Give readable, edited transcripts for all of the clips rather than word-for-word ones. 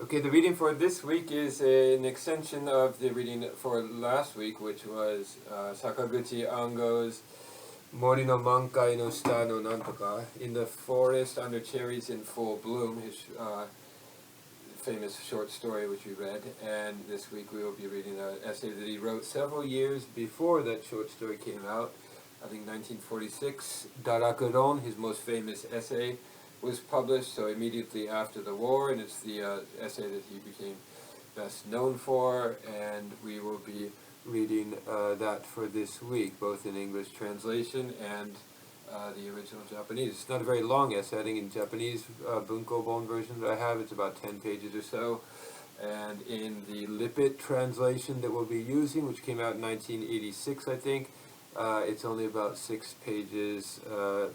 Okay, the reading for this week is an extension of the reading for last week, which was Sakaguchi Ango's Mori no Mankai no Shita no Nantoka, In the Forest Under Cherries in Full Bloom, his famous short story which we read. And this week we will be reading an essay that he wrote several years before that short story came out. I think 1946, Darakuron, his most famous essay, was published, so immediately after the war, and it's the essay that he became best known for, and we will be reading that for this week, both in English translation and the original Japanese. It's not a very long essay. I think in Japanese Bunkobon version that I have, it's about 10 pages or so, and in the Lippit translation that we'll be using, which came out in 1986, I think, it's only about 6 pages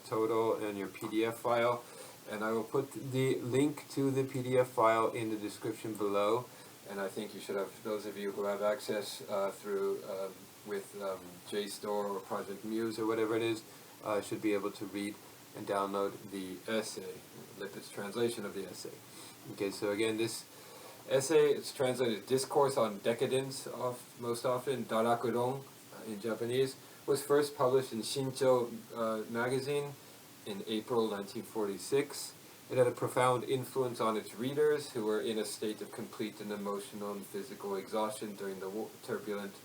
total in your PDF file. And I will put the link to the PDF file in the description below. And I think you should have, those of you who have access through with JSTOR or Project Muse or whatever it is, should be able to read and download the essay, Lippit's translation of the essay. Okay, so again, this essay, it's translated Discourse on Decadence most often, Darakuron in Japanese, was first published in Shincho magazine in April 1946. It had a profound influence on its readers, who were in a state of complete and emotional and physical exhaustion during the turbulent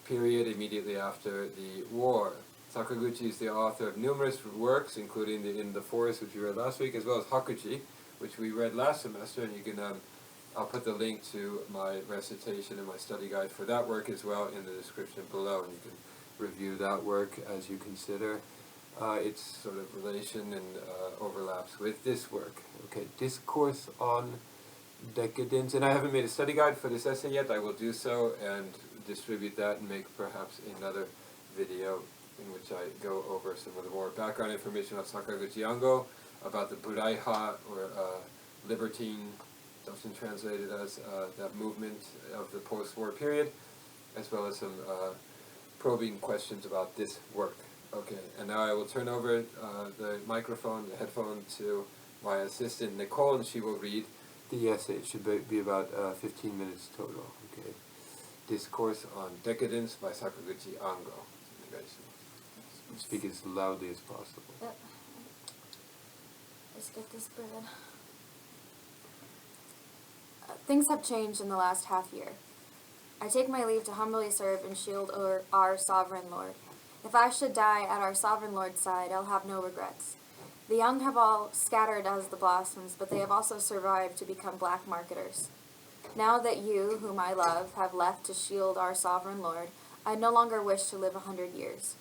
period immediately after the war. Sakaguchi is the author of numerous works, including In the Forest, which we read last week, as well as Hakuchi, which we read last semester, and you can I'll put the link to my recitation and my study guide for that work as well in the description below, and you can review that work as you consider its sort of relation and overlaps with this work. Okay, Discourse on Decadence, and I haven't made a study guide for this essay yet. I will do so and distribute that and make perhaps another video in which I go over some of the more background information about Sakaguchi Ango, about the Buraiha, or libertine, often translated as that movement of the post-war period, as well as some probing questions about this work. Okay, and now I will turn over the microphone, the headphone, to my assistant Nicole, and she will read the essay. It should be about 15 minutes total. Okay, Discourse on Decadence by Sakaguchi Ango. Speak as loudly as possible. Yep. Let's get this bread. Things have changed in the last half year. I take my leave to humbly serve and shield our sovereign lord. If I should die at our sovereign lord's side, I'll have no regrets. The young have all scattered as the blossoms, but they have also survived to become black marketers. Now that you, whom I love, have left to shield our sovereign lord, I no longer wish to live 100 years.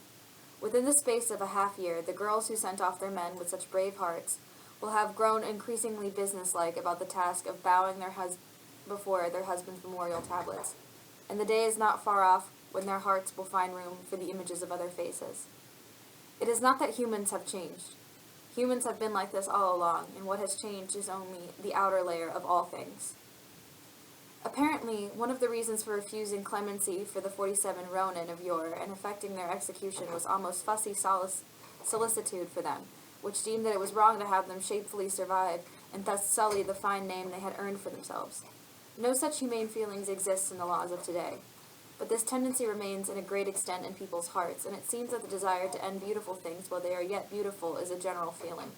Within the space of a half year, the girls who sent off their men with such brave hearts will have grown increasingly businesslike about the task of bowing before their husbands' memorial tablets. And the day is not far off when their hearts will find room for the images of other faces. It is not that humans have changed. Humans have been like this all along, and what has changed is only the outer layer of all things. Apparently, one of the reasons for refusing clemency for the 47 Ronin of yore and effecting their execution was almost fussy solicitude for them, which deemed that it was wrong to have them shamefully survive and thus sully the fine name they had earned for themselves. No such humane feelings exist in the laws of today. But this tendency remains in a great extent in people's hearts, and it seems that the desire to end beautiful things while they are yet beautiful is a general feeling.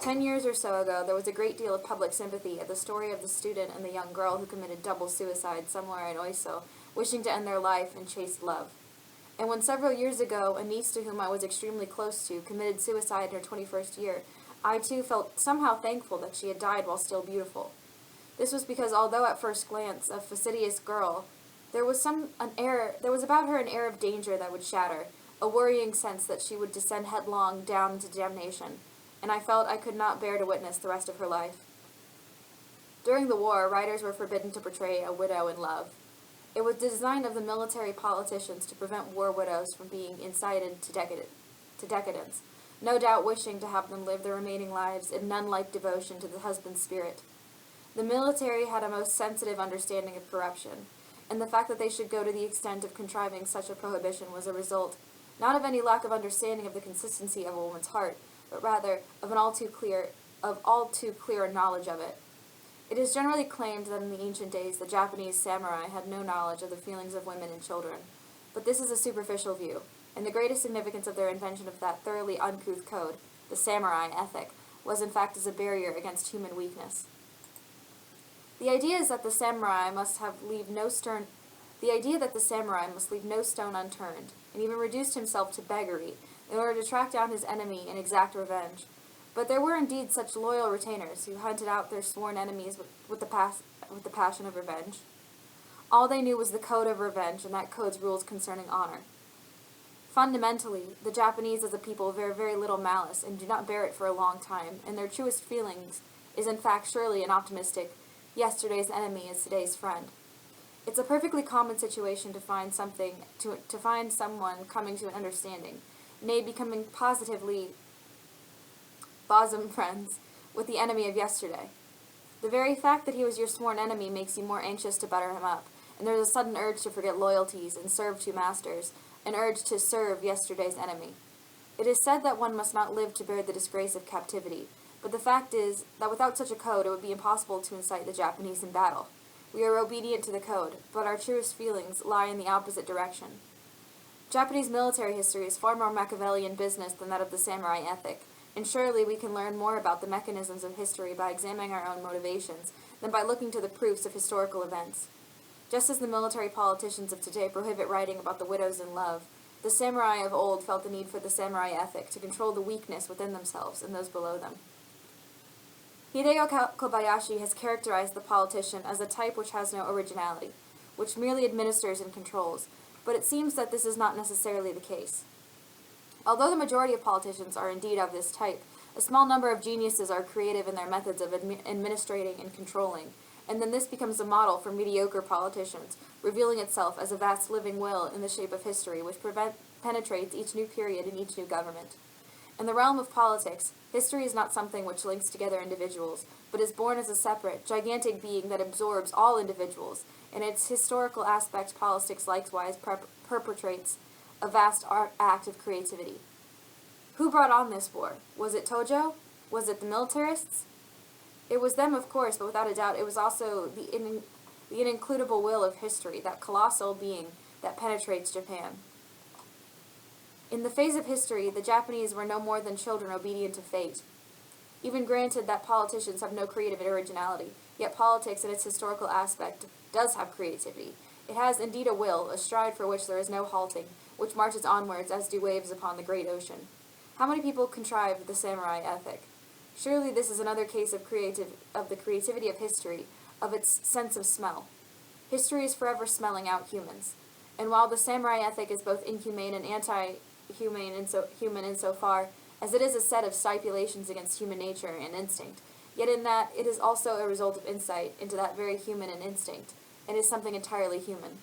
10 years or so ago, there was a great deal of public sympathy at the story of the student and the young girl who committed double suicide somewhere in Oiso, wishing to end their life in chaste love. And when several years ago, a niece to whom I was extremely close to committed suicide in her 21st year, I too felt somehow thankful that she had died while still beautiful. This was because although at first glance a fastidious girl, there was about her an air of danger that would shatter, a worrying sense that she would descend headlong down into damnation, and I felt I could not bear to witness the rest of her life. During the war, writers were forbidden to portray a widow in love. It was the design of the military politicians to prevent war widows from being incited to decadence, no doubt wishing to have them live their remaining lives in nun-like devotion to the husband's spirit. The military had a most sensitive understanding of corruption, and the fact that they should go to the extent of contriving such a prohibition was a result, not of any lack of understanding of the consistency of a woman's heart, but rather of all too clear knowledge of it. It is generally claimed that in the ancient days the Japanese samurai had no knowledge of the feelings of women and children, but this is a superficial view, and the greatest significance of their invention of that thoroughly uncouth code, the samurai ethic, was in fact as a barrier against human weakness. The idea that the samurai must leave no stone unturned, and even reduced himself to beggary in order to track down his enemy and exact revenge. But there were indeed such loyal retainers who hunted out their sworn enemies with the passion of revenge. All they knew was the code of revenge and that code's rules concerning honor. Fundamentally, the Japanese as a people bear very little malice and do not bear it for a long time, and their truest feelings is in fact surely an optimistic, yesterday's enemy is today's friend. It's a perfectly common situation to find someone coming to an understanding, nay, becoming positively bosom friends with the enemy of yesterday. The very fact that he was your sworn enemy makes you more anxious to butter him up, and there's a sudden urge to forget loyalties and serve two masters, an urge to serve yesterday's enemy. It is said that one must not live to bear the disgrace of captivity, but the fact is that without such a code it would be impossible to incite the Japanese in battle. We are obedient to the code, but our truest feelings lie in the opposite direction. Japanese military history is far more Machiavellian business than that of the samurai ethic, and surely we can learn more about the mechanisms of history by examining our own motivations than by looking to the proofs of historical events. Just as the military politicians of today prohibit writing about the widows in love, the samurai of old felt the need for the samurai ethic to control the weakness within themselves and those below them. Hideo Kobayashi has characterized the politician as a type which has no originality, which merely administers and controls, but it seems that this is not necessarily the case. Although the majority of politicians are indeed of this type, a small number of geniuses are creative in their methods of administrating and controlling, and then this becomes a model for mediocre politicians, revealing itself as a vast living will in the shape of history which penetrates each new period and each new government. In the realm of politics, history is not something which links together individuals, but is born as a separate, gigantic being that absorbs all individuals. In its historical aspect, politics likewise perpetrates a vast act of creativity. Who brought on this war? Was it Tojo? Was it the militarists? It was them, of course, but without a doubt it was also the includible will of history, that colossal being that penetrates Japan. In the phase of history, the Japanese were no more than children obedient to fate. Even granted that politicians have no creative originality, yet politics in its historical aspect does have creativity. It has indeed a will, a stride for which there is no halting, which marches onwards as do waves upon the great ocean. How many people contrived the samurai ethic? Surely this is another case of the creativity of history, of its sense of smell. History is forever smelling out humans. And while the samurai ethic is both inhumane and anti-human insofar as it is a set of stipulations against human nature and instinct, yet in that it is also a result of insight into that very human and instinct, and is something entirely human.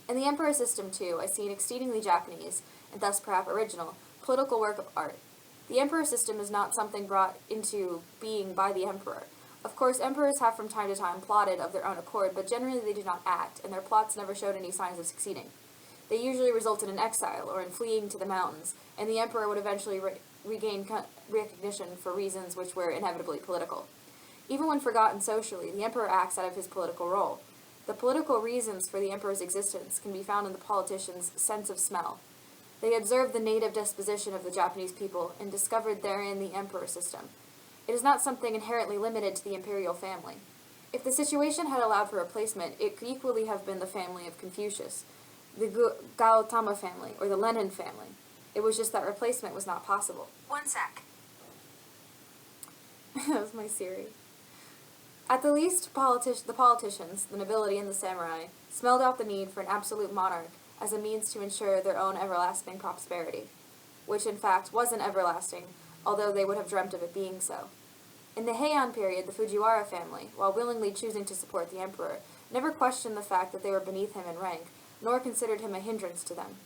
In the emperor system, too, I see an exceedingly Japanese, and thus perhaps original, political work of art. The emperor system is not something brought into being by the emperor. Of course, emperors have from time to time plotted of their own accord, but generally they do not act, and their plots never showed any signs of succeeding. They usually resulted in exile or in fleeing to the mountains, and the emperor would eventually regain recognition for reasons which were inevitably political. Even when forgotten socially, the emperor acts out of his political role. The political reasons for the emperor's existence can be found in the politician's sense of smell. They observed the native disposition of the Japanese people and discovered therein the emperor system. It is not something inherently limited to the imperial family. If the situation had allowed for replacement, it could equally have been the family of Confucius, the Gautama family, or the Lenin family. It was just that replacement was not possible. One sec. That was my Siri. At the least, the politicians, the nobility and the samurai, smelled out the need for an absolute monarch as a means to ensure their own everlasting prosperity, which in fact wasn't everlasting, although they would have dreamt of it being so. In the Heian period, the Fujiwara family, while willingly choosing to support the emperor, never questioned the fact that they were beneath him in rank, nor considered him a hindrance to them.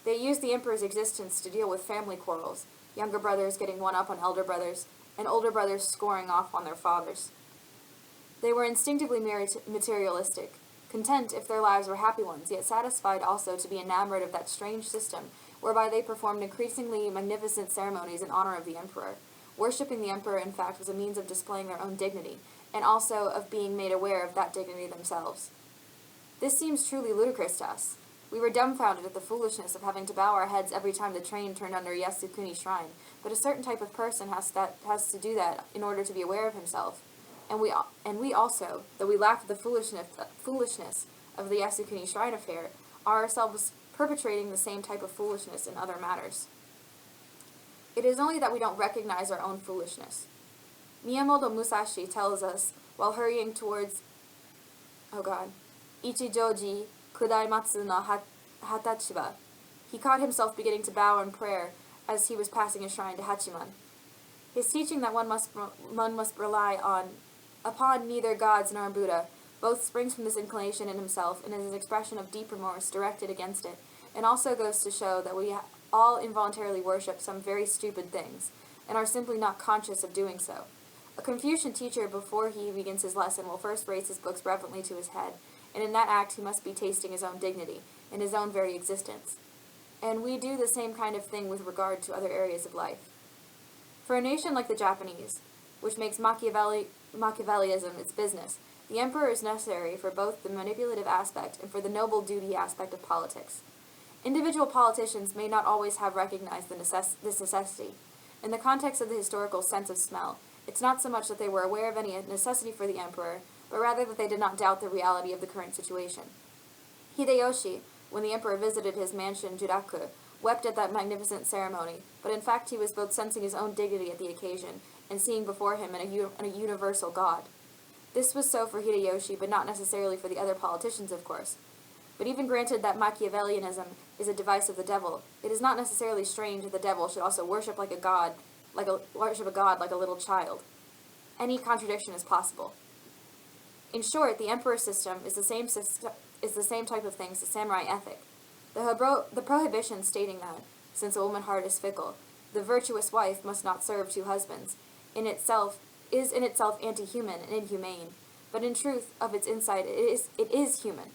They used the emperor's existence to deal with family quarrels, younger brothers getting one up on elder brothers, and older brothers scoring off on their fathers. They were instinctively materialistic, content if their lives were happy ones, yet satisfied also to be enamored of that strange system whereby they performed increasingly magnificent ceremonies in honor of the emperor, worshipping the emperor, in fact, was a means of displaying their own dignity, and also of being made aware of that dignity themselves. This seems truly ludicrous to us. We were dumbfounded at the foolishness of having to bow our heads every time the train turned under Yasukuni Shrine, but a certain type of person has to do that in order to be aware of himself. And we also, though we laugh at the foolishness of the Yasukuni Shrine affair, are ourselves perpetrating the same type of foolishness in other matters. It is only that we don't recognize our own foolishness. Miyamoto Musashi tells us, while hurrying towards, Ichijoji Kudaimatsu no Hatachiba, he caught himself beginning to bow in prayer as he was passing a shrine to Hachiman. His teaching that one must rely upon neither gods nor Buddha both springs from this inclination in himself and is an expression of deep remorse directed against it, and also goes to show that we all involuntarily worship some very stupid things, and are simply not conscious of doing so. A Confucian teacher, before he begins his lesson, will first raise his books reverently to his head, and in that act he must be tasting his own dignity, and his own very existence. And we do the same kind of thing with regard to other areas of life. For a nation like the Japanese, which makes Machiavellism its business, the emperor is necessary for both the manipulative aspect and for the noble duty aspect of politics. Individual politicians may not always have recognized this necessity. In the context of the historical sense of smell, it's not so much that they were aware of any necessity for the emperor, but rather that they did not doubt the reality of the current situation. Hideyoshi, when the emperor visited his mansion Juraku, wept at that magnificent ceremony, but in fact he was both sensing his own dignity at the occasion and seeing before him a universal God. This was so for Hideyoshi, but not necessarily for the other politicians, of course. But even granted that Machiavellianism is a device of the devil, it is not necessarily strange that the devil should also worship a god like a little child. Any contradiction is possible. In short, the emperor system is the same type of thing as the samurai ethic. The prohibition stating that, since a woman heart is fickle, the virtuous wife must not serve two husbands, is in itself anti-human and inhumane, but in truth, of its inside, it is human.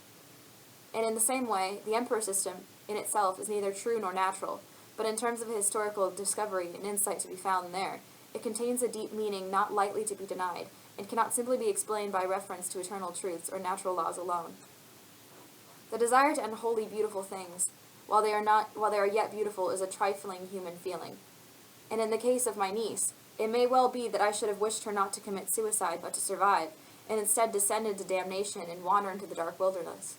And in the same way, the emperor system in itself is neither true nor natural, but in terms of historical discovery and insight to be found there, it contains a deep meaning not lightly to be denied, and cannot simply be explained by reference to eternal truths or natural laws alone. The desire to unholy beautiful things, while they are yet beautiful, is a trifling human feeling. And in the case of my niece, it may well be that I should have wished her not to commit suicide but to survive, and instead descend into damnation and wander into the dark wilderness.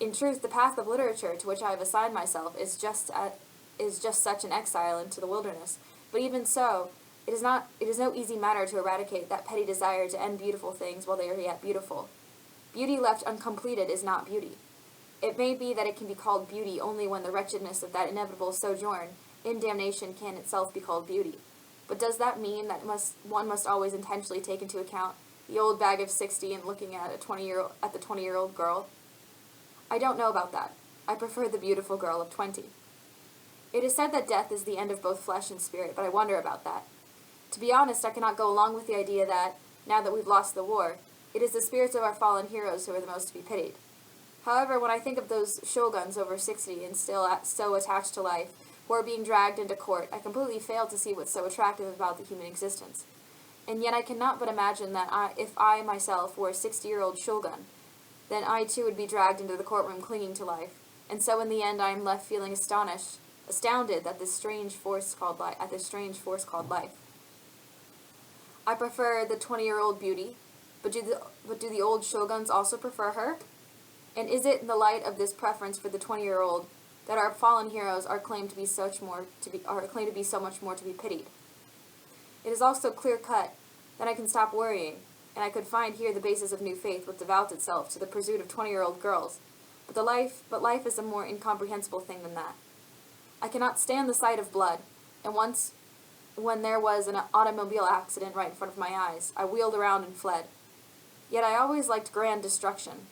In truth, the path of literature to which I have assigned myself is just such an exile into the wilderness, but even so, it is no easy matter to eradicate that petty desire to end beautiful things while they are yet beautiful. Beauty left uncompleted is not beauty. It may be that it can be called beauty only when the wretchedness of that inevitable sojourn in damnation can itself be called beauty. But does that mean that one must always intentionally take into account the old bag of 60 and looking at the 20-year-old girl? I don't know about that. I prefer the beautiful girl of 20. It is said that death is the end of both flesh and spirit, but I wonder about that. To be honest, I cannot go along with the idea that, now that we've lost the war, it is the spirits of our fallen heroes who are the most to be pitied. However, when I think of those shoguns over 60 and still so attached to life, who are being dragged into court, I completely fail to see what's so attractive about the human existence. And yet I cannot but imagine that if I myself were a 60-year-old shogun, then I too would be dragged into the courtroom clinging to life, and so in the end I am left feeling astounded at this strange force called life. I prefer the 20-year-old beauty, but do the old shoguns also prefer her? And is it in the light of this preference for the 20-year-old that our fallen heroes are claimed to be so much more to be pitied? It is also clear-cut that I can stop worrying, and I could find here the basis of new faith which devotes itself to the pursuit of 20-year-old girls. But life is a more incomprehensible thing than that. I cannot stand the sight of blood, and once, when there was an automobile accident right in front of my eyes, I wheeled around and fled. Yet I always liked grand destruction.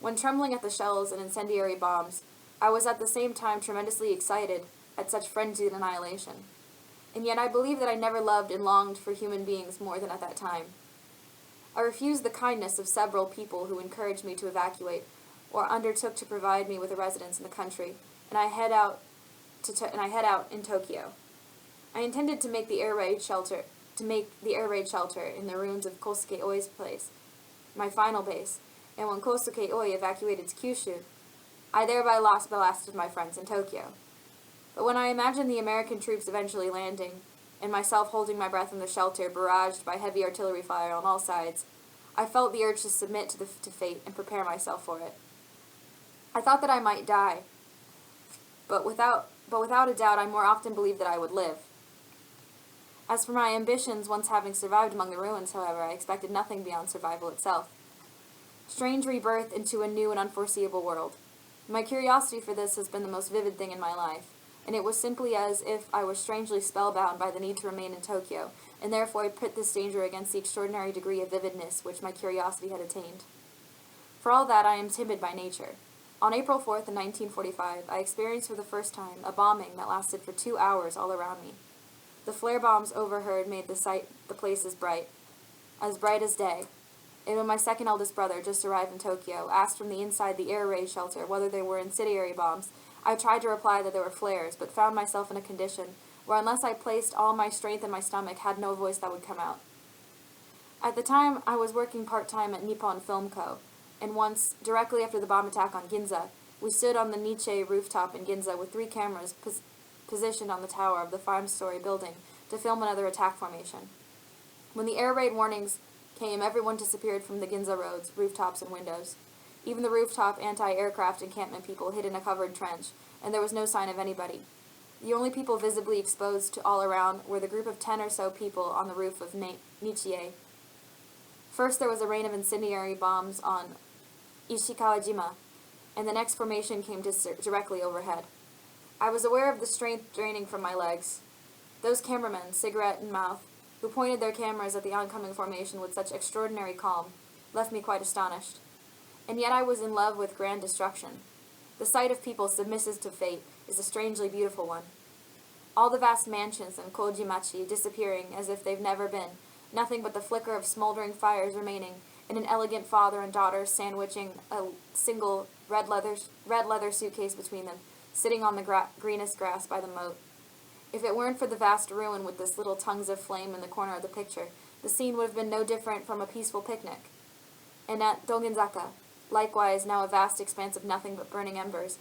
When trembling at the shells and incendiary bombs, I was at the same time tremendously excited at such frenzied annihilation. And yet I believe that I never loved and longed for human beings more than at that time. I refused the kindness of several people who encouraged me to evacuate or undertook to provide me with a residence in the country, and I head out in Tokyo. I intended to make the air raid shelter in the ruins of Kosuke Oi's place, my final base, and when Kosuke Oi evacuated to Kyushu, I thereby lost the last of my friends in Tokyo. But when I imagined the American troops eventually landing, and myself holding my breath in the shelter barraged by heavy artillery fire on all sides, I felt the urge to submit to fate and prepare myself for it. I thought that I might die, but without a doubt I more often believed that I would live. As for my ambitions, once having survived among the ruins, however, I expected nothing beyond survival itself. Strange rebirth into a new and unforeseeable world. My curiosity for this has been the most vivid thing in my life, and it was simply as if I was strangely spellbound by the need to remain in Tokyo, and therefore I put this danger against the extraordinary degree of vividness which my curiosity had attained. For all that, I am timid by nature. On April 4th, in 1945, I experienced for the first time a bombing that lasted for 2 hours all around me. The flare bombs overheard made the place as bright as day. And when my second eldest brother, just arrived in Tokyo, asked from the inside the air raid shelter whether they were incendiary bombs, I tried to reply that they were flares, but found myself in a condition where unless I placed all my strength in my stomach, had no voice that would come out. At the time, I was working part-time at Nippon Film Co., and once, directly after the bomb attack on Ginza, we stood on the Niche rooftop in Ginza with 3 cameras positioned on the tower of the 5-story building to film another attack formation. When the air raid warnings came, everyone disappeared from the Ginza roads, rooftops, and windows. Even the rooftop anti-aircraft encampment people hid in a covered trench, and there was no sign of anybody. The only people visibly exposed to all around were the group of 10 or so people on the roof of Nichie. First there was a rain of incendiary bombs on Ishikawajima, and the next formation came directly overhead. I was aware of the strength draining from my legs. Those cameramen, cigarette in mouth, who pointed their cameras at the oncoming formation with such extraordinary calm, left me quite astonished. And yet I was in love with grand destruction. The sight of people submissive to fate is a strangely beautiful one. All the vast mansions in Kojimachi disappearing as if they've never been, nothing but the flicker of smoldering fires remaining, and an elegant father and daughter sandwiching a single red leather suitcase between them, sitting on the greenest grass by the moat. If it weren't for the vast ruin with this little tongues of flame in the corner of the picture, the scene would have been no different from a peaceful picnic. And at Dongenzaka, likewise now a vast expanse of nothing but burning embers.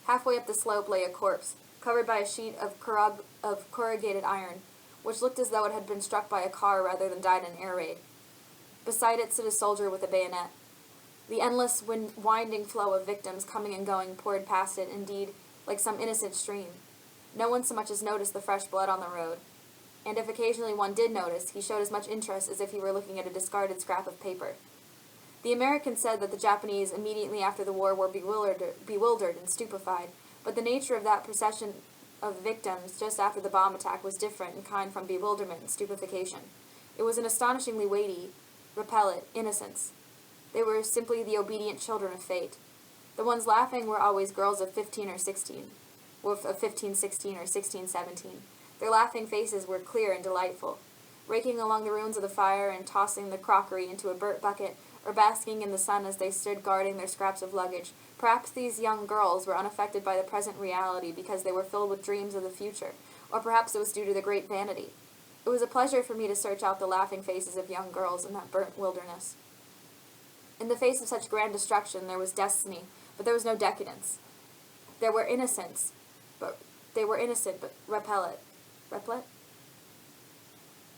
Halfway up the slope lay a corpse, covered by a sheet of corrugated iron, which looked as though it had been struck by a car rather than died in an air raid. Beside it stood a soldier with a bayonet. The endless winding flow of victims coming and going poured past it, indeed, like some innocent stream. No one so much as noticed the fresh blood on the road, and if occasionally one did notice, he showed as much interest as if he were looking at a discarded scrap of paper. The Americans said that the Japanese immediately after the war were bewildered and stupefied, but the nature of that procession of victims just after the bomb attack was different in kind from bewilderment and stupefaction. It was an astonishingly weighty, repellent innocence. They were simply the obedient children of fate. The ones laughing were always girls of 15, 16, or 17. Their laughing faces were clear and delightful. Raking along the ruins of the fire and tossing the crockery into a burnt bucket, or basking in the sun as they stood guarding their scraps of luggage, perhaps these young girls were unaffected by the present reality because they were filled with dreams of the future, or perhaps it was due to their great vanity. It was a pleasure for me to search out the laughing faces of young girls in that burnt wilderness. In the face of such grand destruction there was destiny, but there was no decadence. They were innocent, but repellent.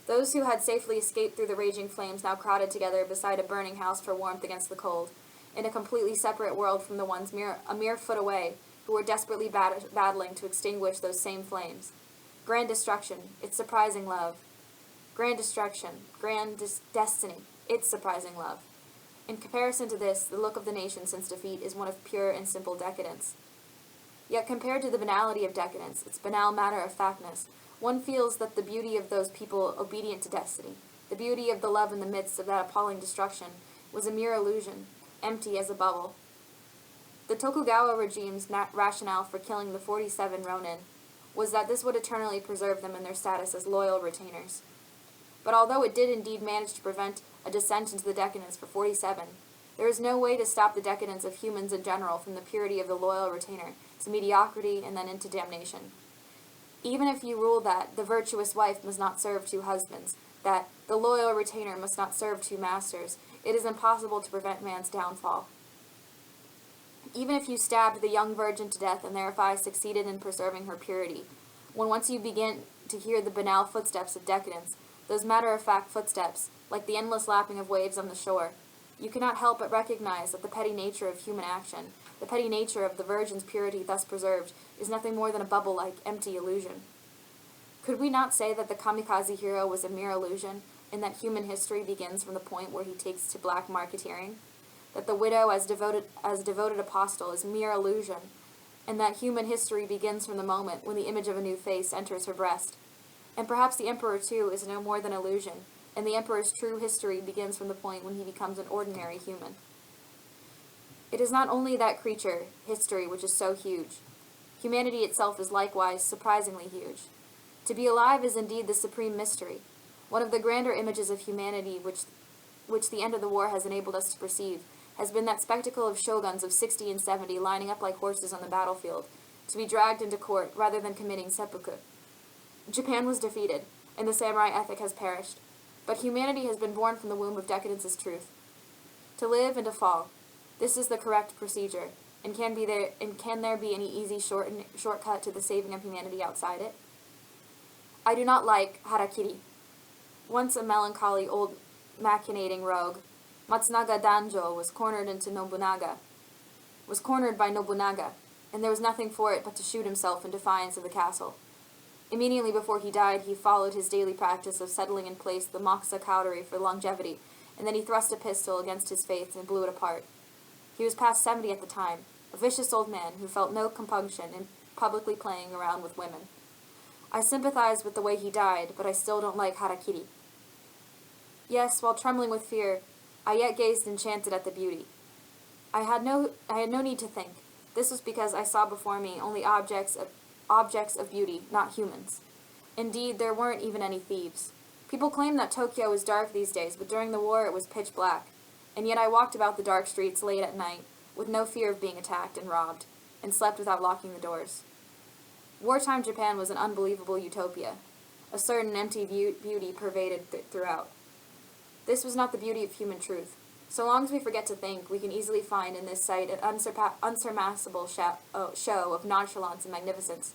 Those who had safely escaped through the raging flames now crowded together beside a burning house for warmth against the cold, in a completely separate world from the ones a mere foot away, who were desperately battling to extinguish those same flames. Grand destruction, its surprising love. Grand destruction, destiny, its surprising love. In comparison to this, the look of the nation since defeat is one of pure and simple decadence. Yet compared to the banality of decadence, its banal matter-of-factness, one feels that the beauty of those people obedient to destiny, the beauty of the love in the midst of that appalling destruction, was a mere illusion, empty as a bubble. The Tokugawa regime's rationale for killing the 47 Ronin was that this would eternally preserve them in their status as loyal retainers. But although it did indeed manage to prevent a descent into the decadence for 47, there is no way to stop the decadence of humans in general from the purity of the loyal retainer to mediocrity and then into damnation. Even if you rule that the virtuous wife must not serve two husbands, that the loyal retainer must not serve two masters, it is impossible to prevent man's downfall. Even if you stabbed the young virgin to death and thereby succeeded in preserving her purity, when once you begin to hear the banal footsteps of decadence, those matter-of-fact footsteps, like the endless lapping of waves on the shore, you cannot help but recognize that the petty nature of human action, the petty nature of the virgin's purity thus preserved, is nothing more than a bubble-like, empty illusion. Could we not say that the kamikaze hero was a mere illusion, and that human history begins from the point where he takes to black marketeering? That the widow as devoted apostle is mere illusion, and that human history begins from the moment when the image of a new face enters her breast? And perhaps the emperor, too, is no more than illusion, and the emperor's true history begins from the point when he becomes an ordinary human. It is not only that creature, history, which is so huge. Humanity itself is likewise surprisingly huge. To be alive is indeed the supreme mystery, one of the grander images of humanity which the end of the war has enabled us to perceive, has been that spectacle of shoguns of 60 and 70 lining up like horses on the battlefield, to be dragged into court rather than committing seppuku. Japan was defeated, and the samurai ethic has perished, but humanity has been born from the womb of decadence's truth. To live and to fall, this is the correct procedure, and can there be any easy shortcut to the saving of humanity outside it? I do not like harakiri. Once a melancholy old machinating rogue, Matsunaga Danjo was cornered by Nobunaga, and there was nothing for it but to shoot himself in defiance of the castle. Immediately before he died, he followed his daily practice of settling in place the moxa cowdery for longevity, and then he thrust a pistol against his face and blew it apart. He was past 70 at the time, a vicious old man who felt no compunction in publicly playing around with women. I sympathize with the way he died, but I still don't like harakiri. Yes, while trembling with fear, I yet gazed enchanted at the beauty. I had no need to think. This was because I saw before me only objects of beauty, not humans. Indeed, there weren't even any thieves. People claim that Tokyo is dark these days, but during the war it was pitch black. And yet I walked about the dark streets late at night, with no fear of being attacked and robbed, and slept without locking the doors. Wartime Japan was an unbelievable utopia. A certain empty beauty pervaded throughout. This was not the beauty of human truth. So long as we forget to think, we can easily find in this sight an unsurpassable show of nonchalance and magnificence.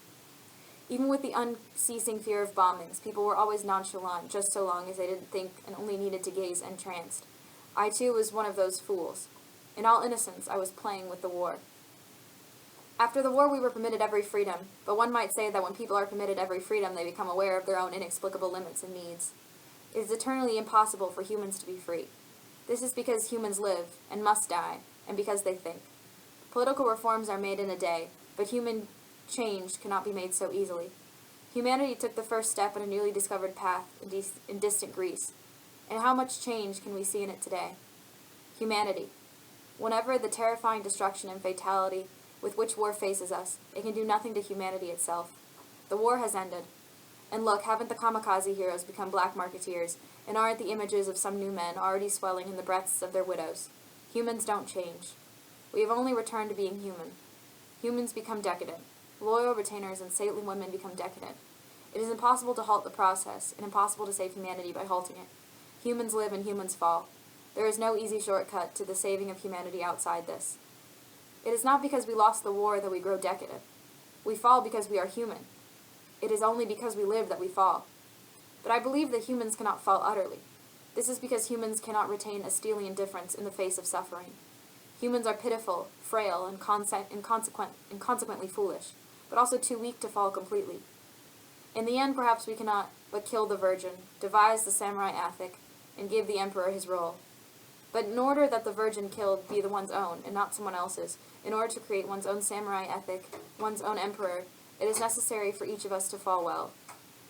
Even with the unceasing fear of bombings, people were always nonchalant just so long as they didn't think and only needed to gaze entranced. I too was one of those fools. In all innocence, I was playing with the war. After the war we were permitted every freedom, but one might say that when people are permitted every freedom they become aware of their own inexplicable limits and needs. It is eternally impossible for humans to be free. This is because humans live, and must die, and because they think. Political reforms are made in a day, but human change cannot be made so easily. Humanity took the first step in a newly discovered path in distant Greece. And how much change can we see in it today? Humanity. Whenever the terrifying destruction and fatality with which war faces us, it can do nothing to humanity itself. The war has ended. And look, haven't the kamikaze heroes become black marketeers, and aren't the images of some new men already swelling in the breasts of their widows? Humans don't change. We have only returned to being human. Humans become decadent. Loyal retainers and saintly women become decadent. It is impossible to halt the process, and impossible to save humanity by halting it. Humans live and humans fall. There is no easy shortcut to the saving of humanity outside this. It is not because we lost the war that we grow decadent. We fall because we are human. It is only because we live that we fall. But I believe that humans cannot fall utterly. This is because humans cannot retain a steely indifference in the face of suffering. Humans are pitiful, frail, and consequently foolish, but also too weak to fall completely. In the end, perhaps we cannot but kill the virgin, devise the samurai ethic, and give the emperor his role. But in order that the virgin killed be the one's own, and not someone else's, in order to create one's own samurai ethic, one's own emperor, it is necessary for each of us to fall well.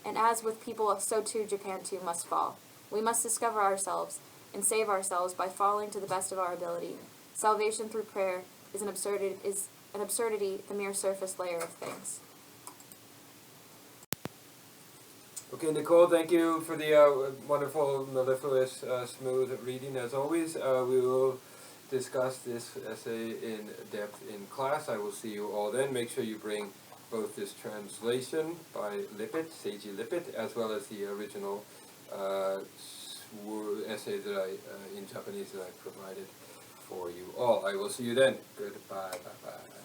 And as with people, so too Japan too must fall. We must discover ourselves, and save ourselves by falling to the best of our ability. Salvation through prayer is an absurdity, the mere surface layer of things. Okay, Nicole, thank you for the wonderful, mellifluous, smooth reading as always. We will discuss this essay in depth in class. I will see you all then. Make sure you bring both this translation by Lippit, Seiji Lippit, as well as the original essay that in Japanese that I provided for you all. I will see you then. Goodbye. Bye-bye.